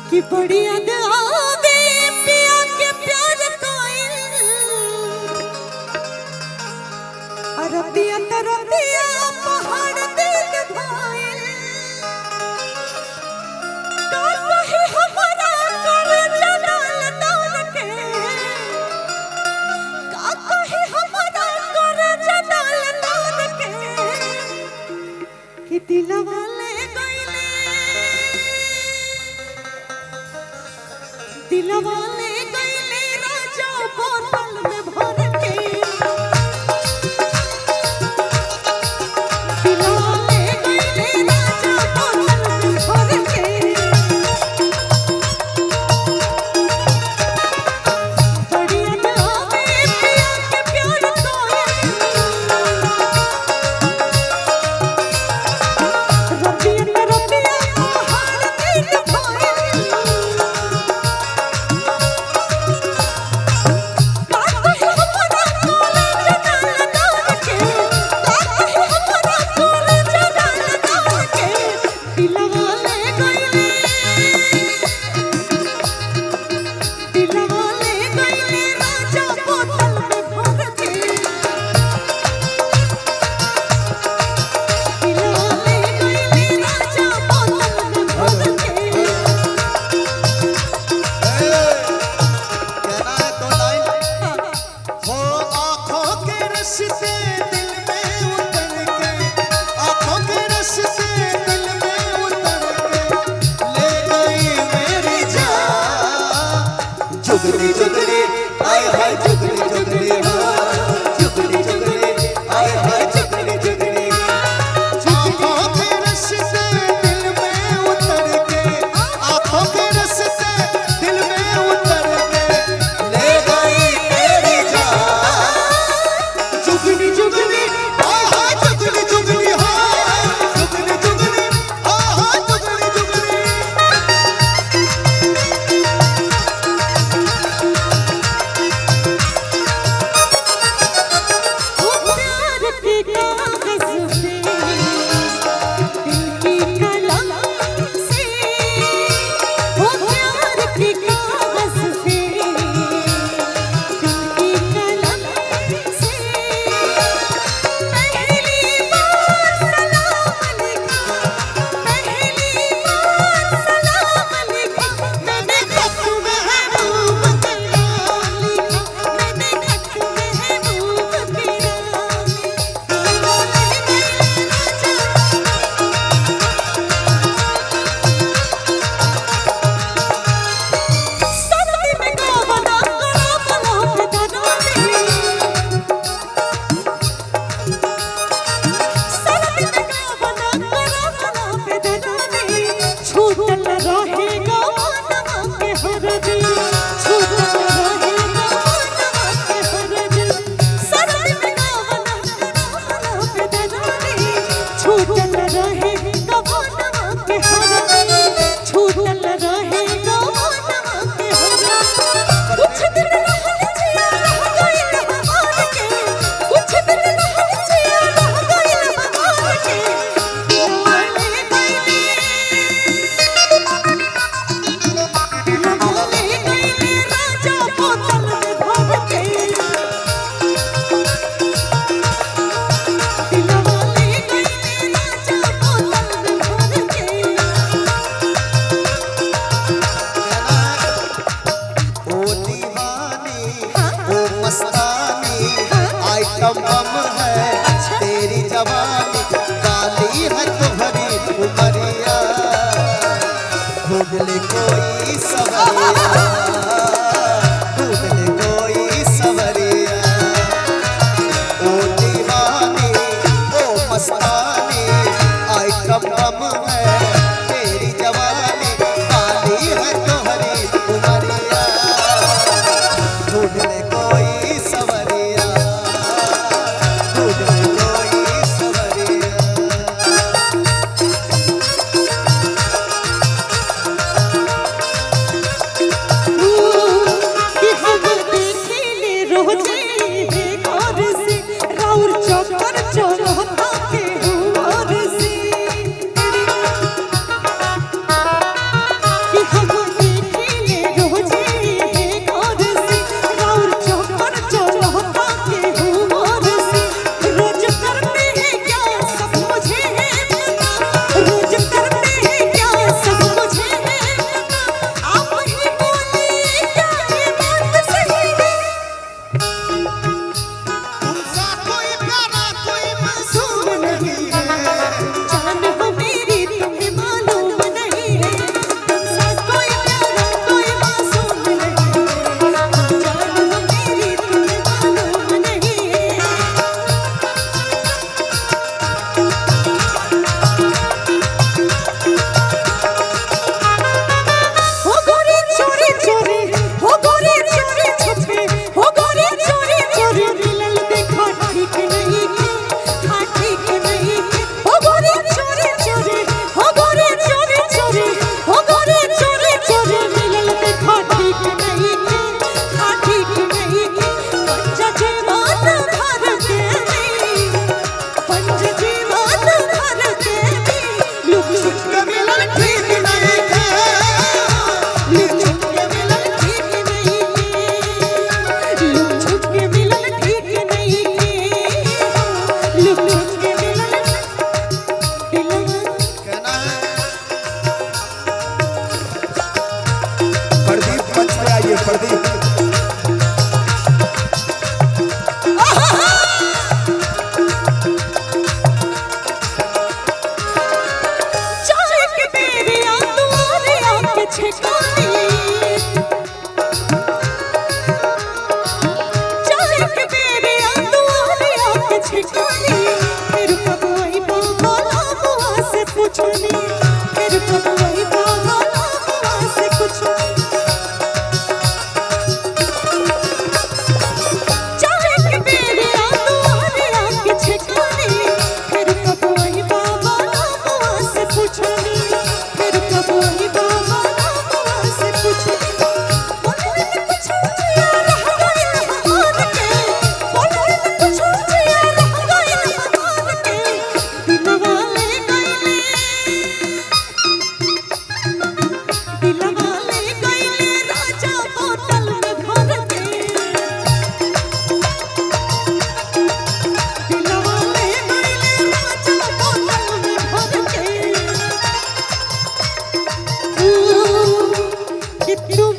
कि बड़ी याद आवे पिया के प्यार कोइल अरतिया तरतिया पहाड़ दिल भाइल का कही हमरा कर जलाल दौल के का कही हमरा कर जलाल दौल के कि दिलवा ले गइले दिलवा ले गइले राजा बोतल में भर के दिलवा ले गइले राजा बोतल में भर के बड़ी याद आवे पिया के प्यार कोइल रतिया रतिया पहाड़ दिल भाइल जुगली जुगली आय हाय जुगली जुगली जुगली जुगली आय हाय जुगली जुगली आँखों के रस से दिल में उतर के आँखों के रस से दिल में उतर के ले गई तेरी जान जुगली जुगली आय हाय जुगली जुगली जुगली जुगली आय हाय जुगली जुगली आइटम बम है तेरी जवानी काली है तो भरी उमरिया ढूंढ ले कोई सवरिया ढूंढ ले कोई सवरिया ओ दीवानी ओ मस्तानी आइटम बम है तेरी जवानी काली है तो भरी उमरिया ढूंढ ले कोई सवरिया तू पर्दी चाहे के बेरिया तुम्हारे आके छिकानी चाहे के बेरिया तुम्हारे आके छिकानी फिर कब आई बाबा बुआ से पूछनी फिर कब आई बाबा बुआ से पूछनी चाहे के बेरिया तुम्हारे आके छिकानी फिर कब आई बाबा बुआ से पूछनी फिर कब आई बाबा बुआ से पूछनी बोले न कुछ जिया रह गए मान के बोले न कुछ जिया रह गए मान के दिलवा ले गईले राजा बोतल में भर के दिलवा ले गईले राजा बोतल में भर के कि तुम